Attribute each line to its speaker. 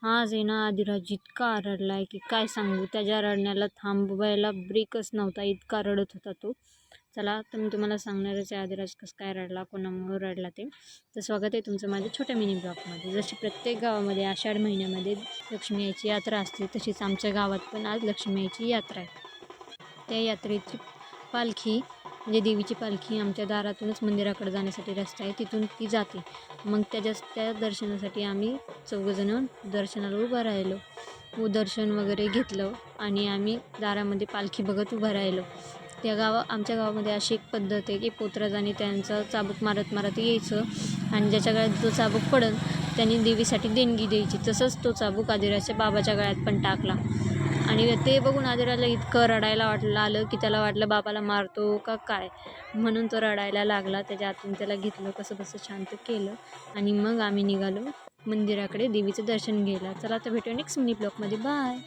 Speaker 1: आज आहे ना आदिराज इतका रडलाय की काय सांगू. त्याच्या रडण्याला थांबवायला ब्रेकच नव्हता, इतका रडत होता तो. चला तर मी तुम्हाला सांगणारच आहे आदिराज कसं काय रडला, कोणामुळे रडला ते. तर स्वागत आहे तुमचं माझ्या छोट्या मिनी ब्लॉगमध्ये. जशी प्रत्येक गावामध्ये आषाढ महिन्यामध्ये लक्ष्मी आईची यात्रा असते, तशीच आमच्या गावात पण आज लक्ष्मी आईची यात्रा आहे. त्या यात्रेची पालखी म्हणजे देवीची पालखी आमच्या दारातूनच मंदिराकडे जाण्यासाठी रस्ता आहे, तिथून ती जाते. मग त्या दर्शनासाठी आम्ही चौघंजणं दर्शनाला उभं राहिलो दर्शन वगैरे घेतलं आणि आम्ही दारामध्ये पालखी बघत उभं राहिलो. आमच्या गावामध्ये अशी एक पद्धत आहे की पोतराजाने त्यांचं चाबूक मारत मारत यायचं आणि ज्याच्या गळ्यात जो चाबूक पडन त्यांनी देवीसाठी देणगी द्यायची. तसंच तो चाबूक आदिराजच्या बाबाच्या गळ्यात पण टाकला आणि ते बघून आदिराला इतकं रडायला आलं की त्याला वाटलं बाबाला मारतो का काय, म्हणून तो रडायला लागला. त्याच्या आतून त्याला घेतलं, कसं बसं शांत केलं आणि मग आम्ही निघालो मंदिराकडे देवीचं दर्शन घ्यायला. चला तर भेटूया नेक्स्ट मिनी ब्लॉगमध्ये. बाय.